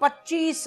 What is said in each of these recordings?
25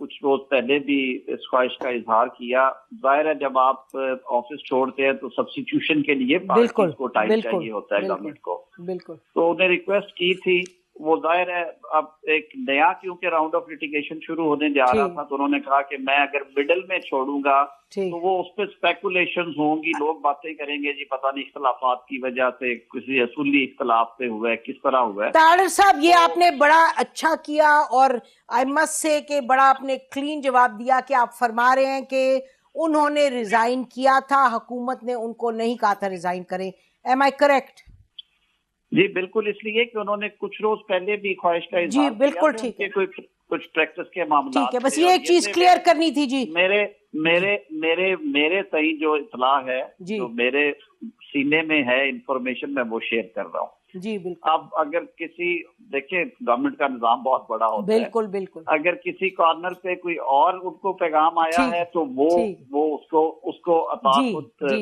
کچھ روز پہلے بھی اس خواہش کا اظہار کیا. ظاہر ہے جب آپ آفس چھوڑتے ہیں تو سبسٹیوشن کے لیے پارٹیز کو ٹائم چاہیے ہوتا ہے گورنمنٹ کو. بالکل. تو انہیں ریکویسٹ کی تھی. وہ ظاہر ہے اب ایک نیا کیونکہ راؤنڈ آف لٹیگیشن شروع ہونے جا رہا تھا تو انہوں نے کہا کہ میں اگر مڈل میں چھوڑوں گا تو وہ اس پہ اسپیکولیشنز ہوں گی, لوگ باتیں کریں گے جی پتہ نہیں اختلافات کی وجہ سے کسی اصولی اختلاف سے ہوا ہے, کس طرح ہوا ہے. طاہر صاحب یہ آپ نے بڑا اچھا کیا اور آئی مسٹ سے کہ بڑا آپ نے کلین جواب دیا کہ آپ فرما رہے ہیں کہ انہوں نے ریزائن کیا تھا, حکومت نے ان کو نہیں کہا تھا ریزائن کریں. M I correct? جی بالکل, اس لیے کہ انہوں نے کچھ روز پہلے بھی خواہش کا اظہار جی بالکل کیا ٹھیک ہے, کچھ پریکٹس کے معاملات. ٹھیک ہے, بس یہ ایک چیز کلیئر کرنی تھی. جی میرے صحیح جو اطلاع ہے جو میرے سینے میں ہے انفارمیشن میں وہ شیئر کر رہا ہوں. جی بالکل. اب اگر کسی دیکھیں گورنمنٹ کا نظام بہت بڑا ہوتا ہے, بالکل بالکل, اگر کسی کارنر پہ کوئی اور ان کو پیغام آیا ہے تو وہ اس کو عطا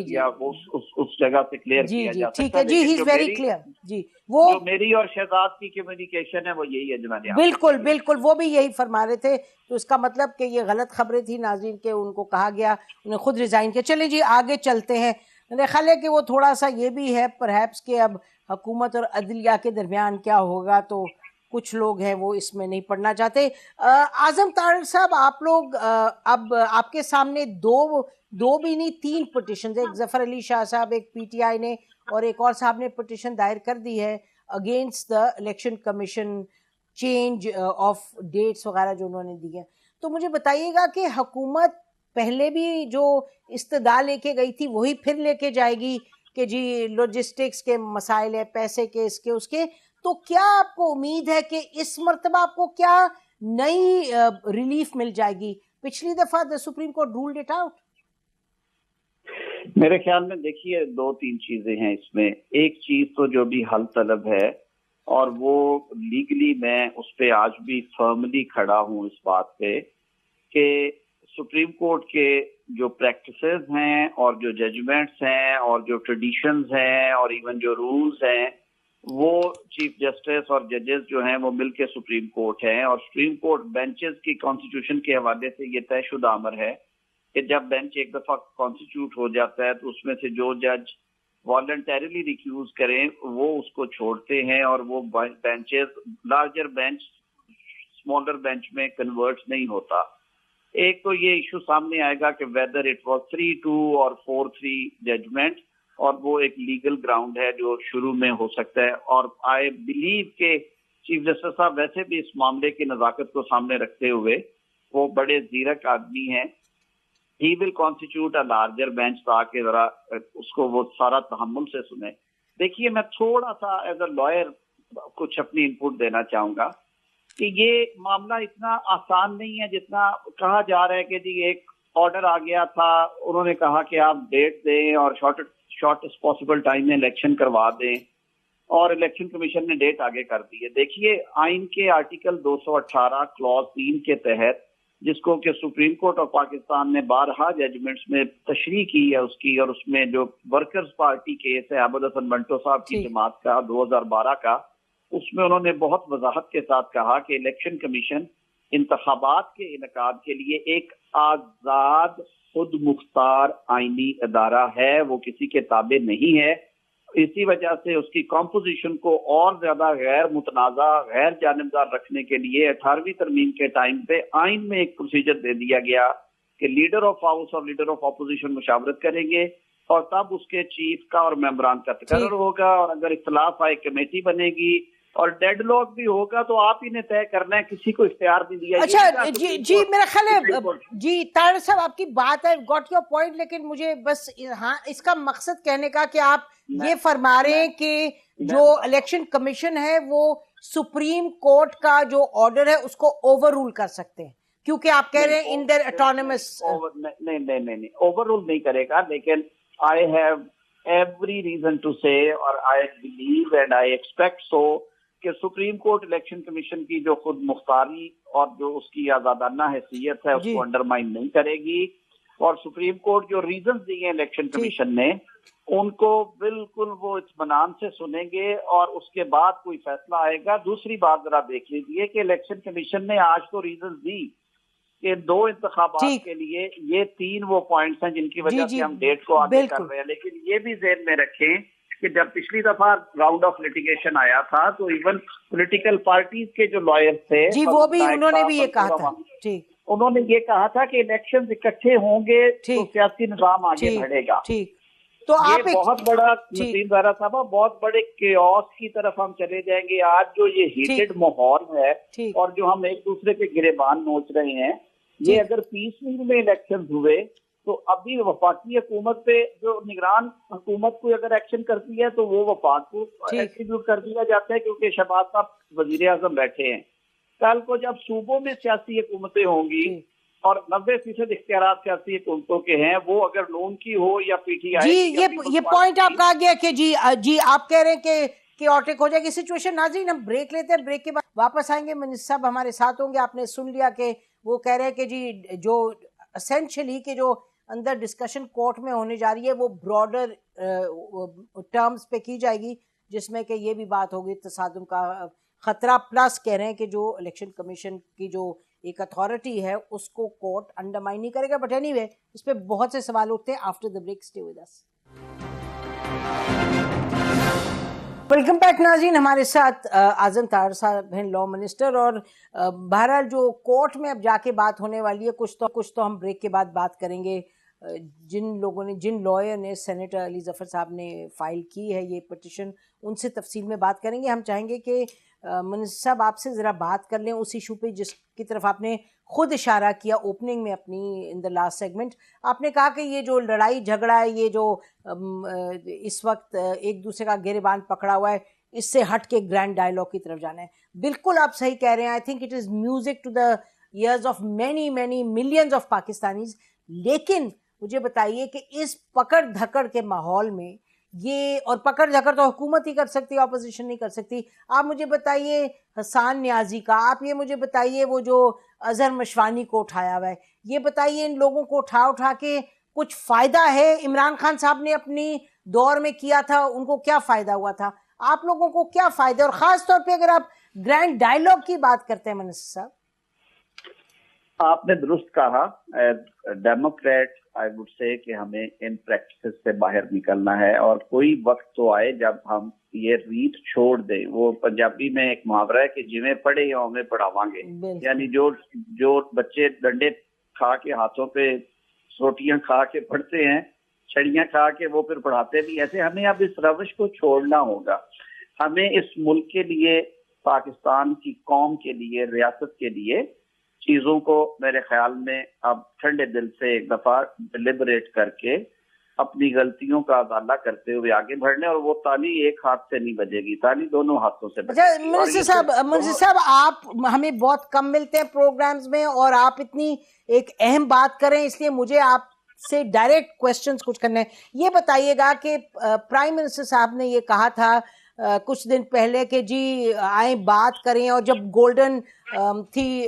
یا اس جگہ سے کلیئر کیا جا سکتا ہے. جی ہی از ویری کلیئر. جی وہ جو میری اور شہزاد کی کمیونیکیشن ہے وہ یہی ہے جو میں نے بالکل بالکل وہ بھی یہی فرما رہے تھے. تو اس کا مطلب کہ یہ غلط خبریں تھی ناظرین کہ ان کو کہا گیا انہیں خود ریزائن کیا. چلیں جی آگے چلتے ہیں. میرے خیال ہے کہ وہ تھوڑا سا یہ بھی ہے پرہیپس کہ اب حکومت اور عدلیہ کے درمیان کیا ہوگا تو کچھ لوگ ہیں وہ اس میں نہیں پڑھنا چاہتے. اعظم طاہر صاحب آپ لوگ اب آپ کے سامنے دو بھی نہیں 3 پٹیشنز, ایک ظفر علی شاہ صاحب, ایک پی ٹی آئی نے اور ایک اور صاحب نے پٹیشن دائر کر دی ہے against the Election Commission change of dates وغیرہ جو انہوں نے دی ہیں. تو مجھے بتائیے گا کہ حکومت پہلے بھی جو استدعا لے کے گئی تھی وہی پھر لے کے جائے گی کہ جی لاجسٹکس کے مسائل ہے, پیسے کے, اس کے تو کیا آپ کو امید ہے کہ اس مرتبہ آپ کو کیا نئی ریلیف مل جائے گی؟ پچھلی دفعہ the supreme court ruled it out. میرے خیال میں دیکھیے 2-3 چیزیں ہیں اس میں. ایک چیز تو جو بھی حل طلب ہے اور وہ لیگلی میں اس پہ آج بھی فرملی کھڑا ہوں اس بات پہ کہ سپریم کورٹ کے جو پریکٹسز ہیں اور جو ججمنٹس ہیں اور جو ٹریڈیشنز ہیں اور ایون جو رولز ہیں وہ چیف جسٹس اور ججز جو ہیں وہ مل کے سپریم کورٹ ہیں. اور سپریم کورٹ بینچز کی کانسٹیٹیوشن کے حوالے سے یہ طے شدہ امر ہے کہ جب بینچ ایک دفعہ کانسٹیٹیوٹ ہو جاتا ہے تو اس میں سے جو جج والنٹریلی ریکیوز کریں وہ اس کو چھوڑتے ہیں اور وہ benches larger bench smaller bench میں کنورٹ نہیں ہوتا. ایک تو یہ ایشو سامنے آئے گا کہ ویدر اٹ واز 3-2 اور 4-3 ججمنٹ, اور وہ ایک لیگل گراؤنڈ ہے جو شروع میں ہو سکتا ہے. اور آئی بلیو کہ چیف جسٹس صاحب ویسے بھی اس معاملے کی نزاکت کو سامنے رکھتے ہوئے وہ بڑے زیرک آدمی ہیں. ہی will constitute a larger bench تاکہ ذرا اس کو وہ سارا تحمل سے سنیں. دیکھیے میں تھوڑا سا ایز اے لائر کچھ اپنی انپٹ دینا چاہوں گا کہ یہ معاملہ اتنا آسان نہیں ہے جتنا کہا جا رہا ہے کہ جی ایک آرڈر آ گیا تھا, انہوں نے کہا کہ آپ ڈیٹ دیں اور شارٹسٹ پاسبل ٹائم میں الیکشن کروا دیں اور الیکشن کمیشن نے ڈیٹ آگے کر دی ہے. دیکھیے آئین کے آرٹیکل 218 کلوز 3 کے تحت جس کو کہ سپریم کورٹ آف پاکستان نے بارہا ججمنٹس میں تشریح کی ہے اس کی, اور اس میں جو ورکرز پارٹی کیس ہے عابد حسن منٹو صاحب کی جماعت کا 2012 کا, اس میں انہوں نے بہت وضاحت کے ساتھ کہا کہ الیکشن کمیشن انتخابات کے انعقاد کے لیے ایک آزاد خود مختار آئینی ادارہ ہے, وہ کسی کے تابع نہیں ہے. اسی وجہ سے اس کی کمپوزیشن کو اور زیادہ غیر متنازع غیر جانبدار رکھنے کے لیے 18ویں ترمیم کے ٹائم پہ آئین میں ایک پروسیجر دے دیا گیا کہ لیڈر آف ہاؤس اور لیڈر آف اپوزیشن مشاورت کریں گے اور تب اس کے چیف کا اور ممبران کا تقرر ہوگا, اور اگر اختلاف آئے کمیٹی بنے گی اور ڈیڈ لاک بھی ہوگا تو آپ ہی نے طے کرنا ہے, کسی کو اختیار نہیں دیا. اچھا جی میرا خیال ہے جی طاہر صاحب آپ کی بات ہے, گاٹ یور پوائنٹ, لیکن مجھے بس ہاں اس کا مقصد کہنے کا کہ آپ یہ فرما رہے ہیں کہ جو الیکشن کمیشن ہے وہ سپریم کورٹ کا جو آرڈر ہے اس کو اوور رول کر سکتے ہیں کیونکہ آپ کہہ رہے ہیں ان دیر اٹانومس. نہیں اوور رول نہیں کرے گا, لیکن I have every reason to say اور I believe and I expect so کہ سپریم کورٹ الیکشن کمیشن کی جو خود مختاری اور جو اس کی آزادانہ حیثیت ہے اس کو انڈرمائن نہیں کرے گی, اور سپریم کورٹ جو ریزنز دیے ہیں الیکشن کمیشن نے ان کو بالکل وہ اطمینان سے سنیں گے اور اس کے بعد کوئی فیصلہ آئے گا. دوسری بات ذرا دیکھ لیجیے کہ الیکشن کمیشن نے آج تو ریزنز دی, کہ 2 انتخابات کے لیے یہ 3 وہ پوائنٹس ہیں جن کی وجہ سے ہم ڈیٹ کو آگے کر رہے ہیں. لیکن یہ بھی ذہن میں رکھیں کہ جب پچھلی دفعہ راؤنڈ آف لٹیگیشن آیا تھا تو ایون پولیٹیکل پارٹیز کے جو لائرز تھے وہ بھی انہوں نے بھی یہ کہا تھا, انہوں نے یہ کہا تھا کہ الیکشن اکٹھے ہوں گے تو سیاسی نظام آگے بڑھے گا. تو آپ بہت بڑا نسیم زہرا صاحبہ بہت بڑے کیوس کی طرف ہم چلے جائیں گے. آج جو یہ ہیٹڈ ماحول ہے اور جو ہم ایک دوسرے کے گریبان نوچ رہے ہیں, یہ اگر 20 میں الیکشن ہوئے تو ابھی وفاقی حکومت پہ جو نگران حکومت کوئی اگر ایکشن کرتی ہے تو وہ وفاق کو ایٹریبیوٹ کر دیا جاتا ہے کیونکہ شہباز صاحب وزیر اعظم بیٹھے ہیں. کل کو جب صوبوں میں سیاسی حکومتیں ہوں گی اور 90% اختیارات سیاسی حکومتوں کے ہیں, وہ اگر نون کی ہو یا پی ٹی آئی. یہ پوائنٹ آپ کا گیا کہ جی آپ کہہ رہے ہیں کہ کیوٹک ہو جائے گی سچویشن. ناظرین ہم بریک لیتے ہیں, بریک کے بعد واپس آئیں گے. منسٹر صاحب ہمارے ساتھ ہوں گے. آپ نے سن لیا کہ وہ کہہ رہے ہیں کہ جی جو اسینشلی کہ جو اندر ڈسکشن کورٹ میں ہونے جا رہی ہے وہ براڈر ٹرمز پہ کی جائے گی, جس میں کہ یہ بھی بات ہوگی تصادم کا خطرہ, پلس کہہ رہے ہیں کہ جو الیکشن کمیشن کی جو ایک اتھارٹی ہے اس کو کورٹ انڈرمائن نہیں کرے گا. بٹ اینی وے اس پہ بہت سے سوال اٹھتے ہیں. After the break stay with us. Welcome back ناظرین, ہمارے ساتھ اعظم طاہر صاحب ہیں, لا منسٹر, اور بہرحال جو کورٹ میں اب جا کے بات ہونے والی ہے کچھ تو ہم بریک کے بعد بات کریں گے. جن لائر نے سینیٹر علی ظفر صاحب نے فائل کی ہے یہ پٹیشن, ان سے تفصیل میں بات کریں گے. ہم چاہیں گے کہ منسٹر صاحب آپ سے ذرا بات کر لیں اس ایشو پہ جس کی طرف آپ نے خود اشارہ کیا اوپننگ میں اپنی ان دا لاسٹ سیگمنٹ. آپ نے کہا کہ یہ جو لڑائی جھگڑا ہے, یہ جو اس وقت ایک دوسرے کا گریبان پکڑا ہوا ہے, اس سے ہٹ کے گرینڈ ڈائیلاگ کی طرف جانا ہے. بالکل آپ صحیح کہہ رہے ہیں. I think it is music to the ears of many millions of Pakistanis. لیکن مجھے بتائیے کہ اس پکڑ دھکڑ کے ماحول میں یہ, اور پکڑ دھکڑ تو حکومت ہی کر سکتی ہے, اپوزیشن نہیں کر سکتی. آپ مجھے بتائیے حسان نیازی کا, آپ یہ مجھے بتائیے وہ جو اظہر مشوانی کو اٹھایا ہوا ہے, یہ بتائیے ان لوگوں کو اٹھا کے کچھ فائدہ ہے؟ عمران خان صاحب نے اپنی دور میں کیا تھا, ان کو کیا فائدہ ہوا تھا؟ آپ لوگوں کو کیا فائدہ؟ اور خاص طور پہ اگر آپ گرینڈ ڈائیلاگ کی بات کرتے ہیں منسٹر صاحب. آپ نے درست کہا. ڈیموکریٹ آئی وڈ سے کہ ہمیں ان پریکٹسز سے باہر نکلنا ہے, اور کوئی وقت تو آئے جب ہم یہ ریت چھوڑ دیں. وہ پنجابی میں ایک محاورہ ہے کہ جویں پڑھے یا ہمیں پڑھاواں گے. یعنی جو بچے ڈنڈے کھا کے ہاتھوں پہ روٹیاں کھا کے پڑھتے ہیں, چھڑیاں کھا کے وہ پھر پڑھاتے بھی, ایسے ہمیں اب اس روش کو چھوڑنا ہوگا. ہمیں اس ملک کے لیے, پاکستان کی قوم کے لیے, ریاست کے لیے چیزوں کو میرے خیال میں اب ٹھنڈے دل سے ایک دفعہ ڈیلیبریٹ کر کے اپنی غلطیوں کا ازالہ کرتے ہوئے آگے بڑھنے. اور وہ تالی ایک ہاتھ سے نہیں بجے گی, تالی دونوں ہاتھوں سے بجے گی. منسٹر صاحب آپ ہمیں بہت کم ملتے ہیں پروگرامز میں, اور آپ اتنی ایک اہم بات کریں, اس لیے مجھے آپ سے ڈائریکٹ کوشچنز کچھ کرنے ہیں. یہ بتائیے گا کہ پرائم منسٹر صاحب نے یہ کہا تھا کچھ دن پہلے کہ جی آئیں بات کریں, اور جب گولڈن تھی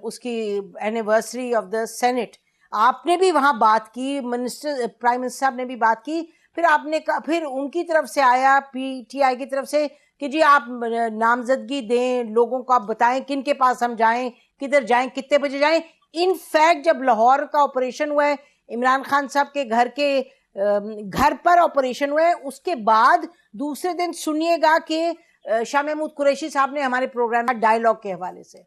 اس کی اینیورسری آف دا سینٹ, آپ نے بھی وہاں بات کی, پرائم منسٹر صاحب نے بھی بات کی. پھر آپ نے پھر ان کی طرف سے آیا, پی ٹی آئی کی طرف سے, کہ جی آپ نامزدگی دیں, لوگوں کو آپ بتائیں کن کے پاس ہم جائیں, کدھر جائیں, کتنے بجے جائیں. ان فیکٹ جب لاہور کا آپریشن ہوا ہے, عمران خان صاحب کے گھر پر آپریشن ہوا ہے, اس کے بعد دوسرے دن سنیے گا کہ شاہ محمود قریشی صاحب نے ہمارے پروگرام میں ڈائیلاگ کے حوالے سے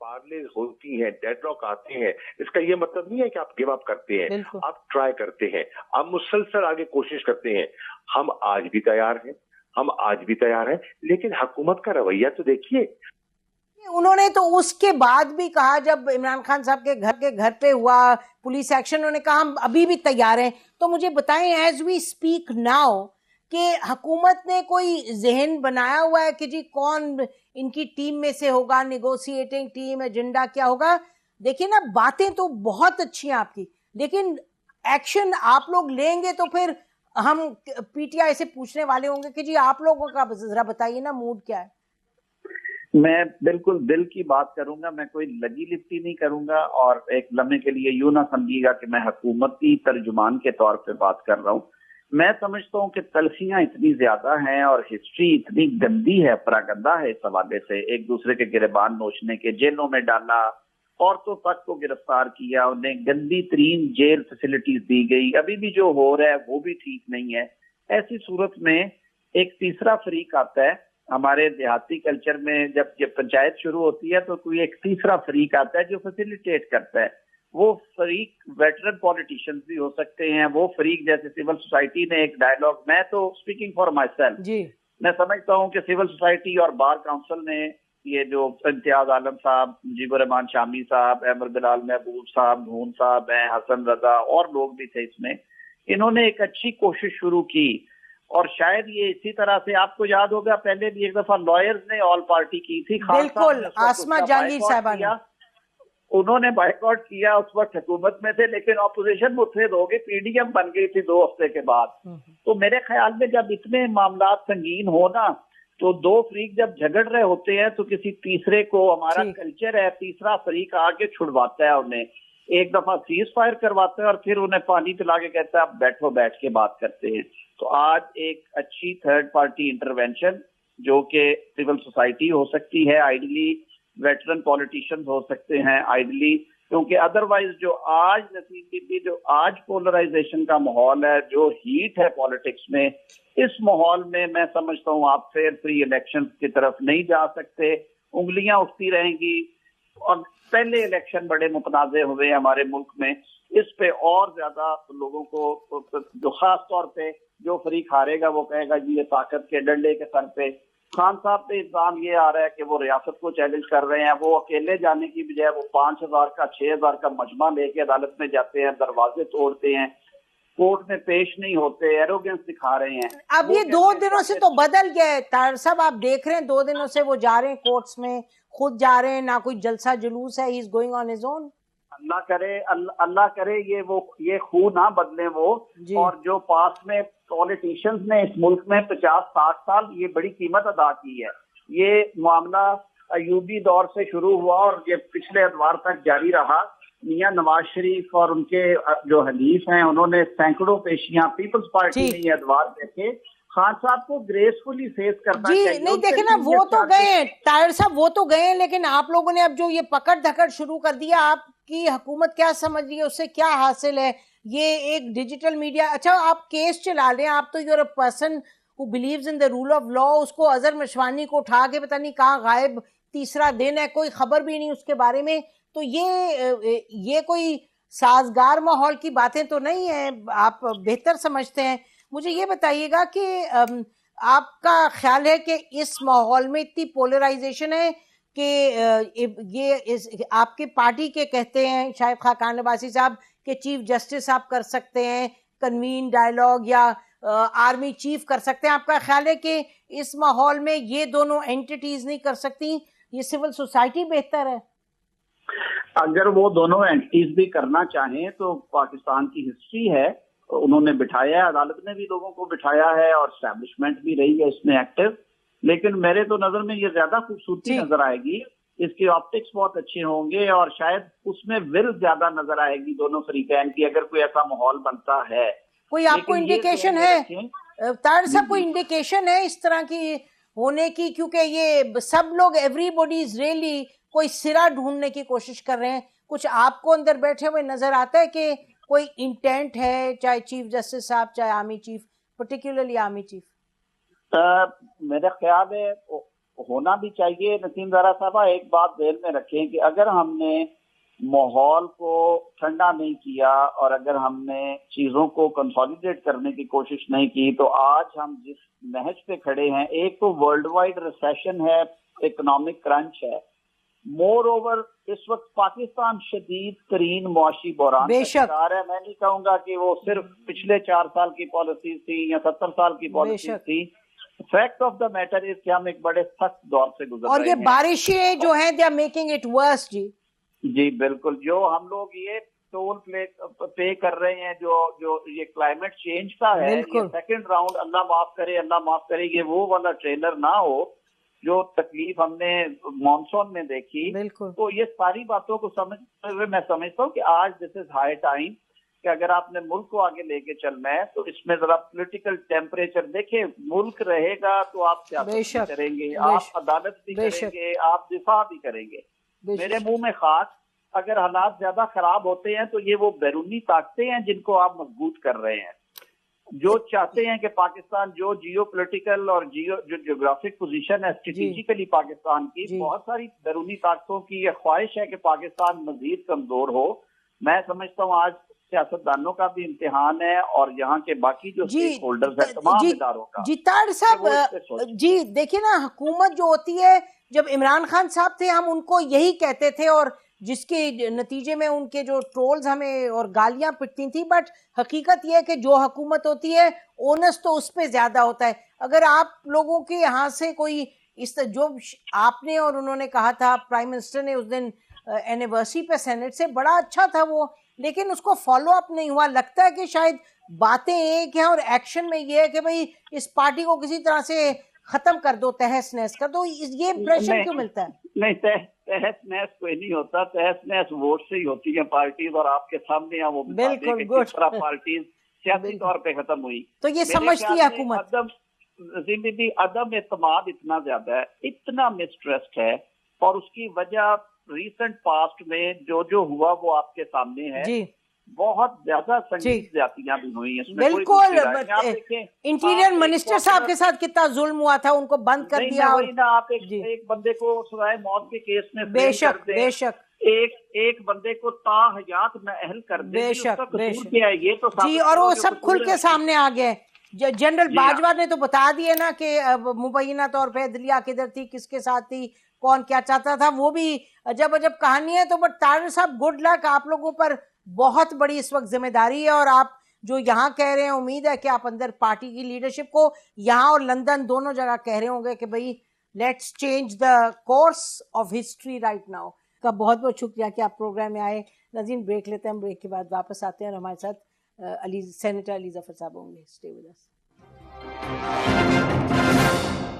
پارلے ہوتی ہیں, ڈیڈ لاک آتے ہیں. اس کا یہ مطلب نہیں ہے کہ آپ گیو اپ کرتے ہیں, آپ ٹرائی کرتے ہیں, آپ مسلسل آگے کوشش کرتے ہیں. ہم آج بھی تیار ہیں, لیکن حکومت کا رویہ تو دیکھیے. انہوں نے تو اس کے بعد بھی کہا, جب عمران خان صاحب کے گھر پہ ہوا پولیس ایکشن, انہوں نے کہا ہم ابھی بھی تیار ہیں. تو مجھے بتائیں ایز وی اسپیک ناؤ کہ حکومت نے کوئی ذہن بنایا ہوا ہے کہ جی کون ان کی ٹیم میں سے ہوگا, نیگوسیٹنگ ٹیم, ایجنڈا کیا ہوگا؟ دیکھیں نا, باتیں تو بہت اچھی ہیں آپ کی, لیکن ایکشن آپ لوگ لیں گے تو پھر ہم پی ٹی آئی سے پوچھنے والے ہوں گے کہ جی آپ لوگوں کا ذرا بتائیے نا موڈ کیا ہے. میں بالکل دل کی بات کروں گا, میں کوئی لگی لپٹی نہیں کروں گا, اور ایک لمحے کے لیے یوں نہ سمجھیے گا کہ میں حکومتی ترجمان کے طور پہ بات کر رہا ہوں. میں سمجھتا ہوں کہ تلخیاں اتنی زیادہ ہیں اور ہسٹری اتنی گندی ہے, پراگندہ ہے اس حوالے سے, ایک دوسرے کے گریبان نوچنے کے, جیلوں میں ڈالا, عورتوں تک کو گرفتار کیا, انہیں گندی ترین جیل فیسلٹیز دی گئی. ابھی بھی جو ہو رہا ہے وہ بھی ٹھیک نہیں ہے. ایسی صورت میں ایک تیسرا فریق آتا ہے. ہمارے دیہاتی کلچر میں جب پنچایت شروع ہوتی ہے تو کوئی ایک تیسرا فریق آتا ہے جو فیسیلیٹیٹ کرتا ہے. وہ فریق ویٹرن پولیٹیشینز بھی ہو سکتے ہیں. وہ فریق جیسے سول سوسائٹی نے ایک ڈائیلاگ, میں تو اسپیکنگ فار مائی سیلف, میں سمجھتا ہوں کہ سول سوسائٹی اور بار کاؤنسل نے یہ جو امتیاز عالم صاحب, مجیب الرحمان شامی صاحب, احمد بلال محبوب صاحب, دھون صاحب ہیں, حسن رضا اور لوگ بھی تھے اس میں, انہوں نے ایک اچھی کوشش شروع کی. اور شاید یہ اسی طرح سے آپ کو یاد ہوگا پہلے بھی ایک دفعہ لائرز نے آل پارٹی کی تھی, بالکل آسما جہانگیر صاحبہ نے, انہوں نے بائیکاٹ کیا, اس وقت حکومت میں تھے لیکن اپوزیشن متحد ہو گئی, پی ڈی ایم بن گئی تھی 2 ہفتے کے بعد. تو میرے خیال میں جب اتنے معاملات سنگین ہونا تو 2 فریق جب جھگڑ رہے ہوتے ہیں تو کسی تیسرے کو, ہمارا کلچر ہے تیسرا فریق آگے چھڑواتا ہے انہیں, ایک دفعہ سیز فائر کرواتا ہے اور پھر انہیں پانی پلا کے کہتا ہے آپ بیٹھو, بیٹھ کے بات کرتے ہیں. تو آج ایک اچھی تھرڈ پارٹی انٹروینشن جو کہ سول سوسائٹی ہو سکتی ہے, آئیڈلی ویٹرن پولیٹیشینز ہو سکتے ہیں آئیڈلی, کیونکہ ادروائز جو آج نسیم بی بی جو آج پولرائزیشن کا ماحول ہے, جو ہیٹ ہے پالیٹکس میں, اس ماحول میں میں سمجھتا ہوں آپ فیئر فری الیکشن کی طرف نہیں جا سکتے. انگلیاں اٹھتی رہیں گی. اور پہلے الیکشن بڑے متنازع ہوئے ہمارے ملک میں, اس پہ اور زیادہ لوگوں کو, جو خاص طور پہ جو فریق ہارے گا وہ کہے گا جی یہ طاقت کے ڈنڈے کے سر پہ. خان صاحب پہ الزام یہ آ رہا ہے کہ وہ ریاست کو چیلنج کر رہے ہیں. وہ اکیلے جانے کی بجائے وہ 5,000 کا 6,000 کا مجمع لے کے عدالت میں جاتے ہیں, دروازے توڑتے ہیں, کورٹ میں پیش نہیں ہوتے, ایروگنس دکھا رہے ہیں. اب یہ 2 دنوں سے تو بدل گیا ہے طاہر صاحب, آپ دیکھ رہے ہیں 2 دنوں سے وہ جا رہے ہیں کورٹس میں, خود جا رہے ہیں, نہ کوئی جلسہ جلوس ہے, ہی is going on his own. اللہ کرے یہ خون نہ بدلے وہ. اور جو پاس میں پولیٹیشنز نے اس ملک میں 50-60 سال یہ بڑی قیمت ادا کی ہے. یہ معاملہ ایوبی دور سے شروع ہوا اور یہ پچھلے ادوار تک جاری رہا. میاں نواز شریف اور ان کے جو حلیف ہیں انہوں نے سینکڑوں پیشیاں پیپلز پارٹی میں یہ ادوار دیکھے. خان صاحب کو گریسفلی فیس کرنا چاہیے. نہیں دیکھیں نا, وہ تو گئے ہیں طاہر صاحب, وہ تو گئے ہیں, لیکن آپ لوگوں نے اب جو یہ پکڑ دھکڑ شروع کر دیا, آپ کی حکومت کیا سمجھ رہی ہے, اس سے کیا حاصل ہے؟ یہ ایک ڈیجیٹل میڈیا, اچھا آپ کیس چلا لیں, آپ تو you are a person who believes in the rule of law, اس کو اظہر مشوانی کو اٹھا کے پتہ نہیں کہاں غائب, تیسرا دن ہے, کوئی خبر بھی نہیں اس کے بارے میں, تو یہ کوئی سازگار ماحول کی باتیں تو نہیں ہیں, آپ بہتر سمجھتے ہیں. مجھے یہ بتائیے گا کہ آپ کا خیال ہے کہ اس ماحول میں اتنی پولرائزیشن ہے کہ یہ آپ کے پارٹی کے کہتے ہیں شاید خاقان عباسی صاحب کہ چیف جسٹس آپ کر سکتے ہیں, کنوین ڈائیلاگ, یا آرمی چیف کر سکتے ہیں. آپ کا خیال ہے کہ اس ماحول میں یہ دونوں اینٹیٹیز نہیں کر سکتی, یہ سول سوسائٹی بہتر ہے؟ اگر وہ دونوں اینٹیز بھی کرنا چاہیں تو پاکستان کی ہسٹری ہے, انہوں نے بٹھایا ہے, عدالت نے بھی لوگوں کو بٹھایا ہے اور اسٹیبلشمنٹ بھی رہی ہے اس میں ایکٹیو. لیکن میرے تو نظر میں یہ زیادہ خوبصورتی نظر آئے گی, اس کی آپٹکس بہت اچھے ہوں گے, اور شاید اس میں ول زیادہ نظر آئے گی دونوں فریقین کی, اگر کوئی ایسا ماحول بنتا ہے. کوئی آپ کو انڈیکیشن ہے طاہر صاحب, کوئی انڈیکیشن ہے اس طرح کی ہونے کی؟ کیونکہ یہ سب لوگ ایوری باڈی از ریئلی کوئی سرا ڈھونڈنے کی کوشش کر رہے ہیں. کچھ آپ کو اندر بیٹھے ہوئے نظر آتا ہے کہ کوئی انٹینٹ ہے, چاہے چیف جسٹس صاحب, چاہے army chief, particularly army chief? میرا خیال ہے ہونا بھی چاہیے. نسیم زہرا صاحبہ, ایک بات ذہن میں رکھیں کہ اگر ہم نے ماحول کو ٹھنڈا نہیں کیا اور اگر ہم نے چیزوں کو کنسالیڈیٹ کرنے کی کوشش نہیں کی تو آج ہم جس نہج پہ کھڑے ہیں, ایک تو ورلڈ وائڈ ریسیشن ہے, اکنامک کرنچ ہے, مور اوور اس وقت پاکستان شدید ترین معاشی بحران کا شکار ہے. میں نہیں کہوں گا کہ وہ صرف پچھلے 4 سال کی پالیسیز تھی یا 70 سال کی پالیسیز تھی. Fact of the matter is کہ ہم ایک بڑے سخت دور سے گزر رہے ہیں, اور یہ بارشیں جو ہیں they are making it worse. جی بالکل, جو ہم لوگ یہ ٹول پے کر رہے ہیں جو یہ کلائمیٹ چینج کا ہے, یہ سیکنڈ راؤنڈ, اللہ معاف کرے, یہ وہ والا ٹریلر نہ ہو جو تکلیف ہم نے مانسون میں دیکھی. تو یہ ساری باتوں کو سمجھتے ہوئے میں سمجھتا ہوں کہ آج دس از ہائی ٹائم کہ اگر آپ نے ملک کو آگے لے کے چلنا ہے تو اس میں ذرا پولیٹیکل ٹیمپریچر دیکھیں. ملک رہے گا تو آپ سیاست بھی کریں گے, آپ عدالت بھی کریں گے, آپ دفاع بھی کریں گے. میرے منہ میں خاص اگر حالات زیادہ خراب ہوتے ہیں تو یہ وہ بیرونی طاقتیں ہیں جن کو آپ مضبوط کر رہے ہیں، جو چاہتے ہیں کہ پاکستان جو جیو پولیٹیکل اور جو جیوگرافک پوزیشن ہے اسٹریٹجیکلی پاکستان کی، بہت ساری بیرونی طاقتوں کی یہ خواہش ہے کہ پاکستان مزید کمزور ہو. میں سمجھتا ہوں آج سیاستدانوں کا بھی امتحان ہے اور یہاں کے باقی جو اسٹیک ہولڈرز ہیں تمام اداروں کا. جی طاہر صاحب، جی دیکھیں نا، حکومت جو ہوتی ہے، جب عمران خان صاحب تھے ہم ان کو یہی کہتے تھے، اور جس کے نتیجے میں ان کے جو ٹرولز ہمیں اور گالیاں پٹتی تھیں، بٹ حقیقت یہ ہے کہ جو حکومت ہوتی ہے اونس تو اس پہ زیادہ ہوتا ہے. اگر آپ لوگوں کے یہاں سے کوئی جو آپ نے اور انہوں نے کہا تھا، پرائم منسٹر نے اس دن اینیورسری پہ سینٹ سے، بڑا اچھا تھا وہ، لیکن اس کو فالو اپ نہیں ہوا. لگتا ہے کہ شاید باتیں ایک ہیں اور ایکشن میں یہ ہے کہ بھئی اس پارٹی کو کسی طرح سے ختم کر دو، تہس نہس کر دو. یہ امپریشن کیوں ملتا ہے؟ نہیں، تہس نہس کوئی نہیں ہوتا. تہس نہس ووٹ سے ہی ہوتی ہیں پارٹیز، اور آپ کے سامنے وہ بالکل کس طرح پارٹیز سیاسی طور پہ ختم ہوئی. تو یہ سمجھتی ہے حکومت. عدم اعتماد اتنا زیادہ ہے، اتنا مسٹرسٹ ہے، اور اس کی وجہ ریسنٹ پاسٹ میں جو ہوا وہ آپ کے سامنے ہے. جی بہت زیادہ سنگین زیادتیاں بھی ہوئی ہیں. بالکل. انٹیریئر منسٹر صاحب کے ساتھ کتنا ظلم ہوا تھا، ان کو بند کر دیا. آپ ایک بندے کو سزائے موت کے کیس میں بے شک ایک بندے کو تا حیات نااہل کر دیں، بے شک یہ تو جی، اور وہ سب کھل کے سامنے آ گئے. جنرل باجوہ نے تو بتا دیے نا کہ مبینہ طور پہ عدلیہ کدھر تھی، کس کے ساتھ تھی، کون کیا چاہتا تھا. وہ بھی عجب کہانی ہے. تو بٹ طاہر صاحب، گڈ لک، آپ لوگوں پر بہت بڑی اس وقت ذمہ داری ہے، اور آپ جو یہاں کہہ رہے ہیں، امید ہے کہ آپ اندر پارٹی کی لیڈرشپ کو یہاں اور لندن دونوں جگہ کہہ رہے ہوں گے کہ بھئی let's change the course of history right now. کا بہت بہت شکریہ کہ آپ پروگرام میں آئے. ناظرین، بریک لیتے ہیں، بریک کے بعد واپس آتے ہیں اور ہمارے ساتھ سینیٹر علی ظفر صاحب ہوں گے. Stay with us.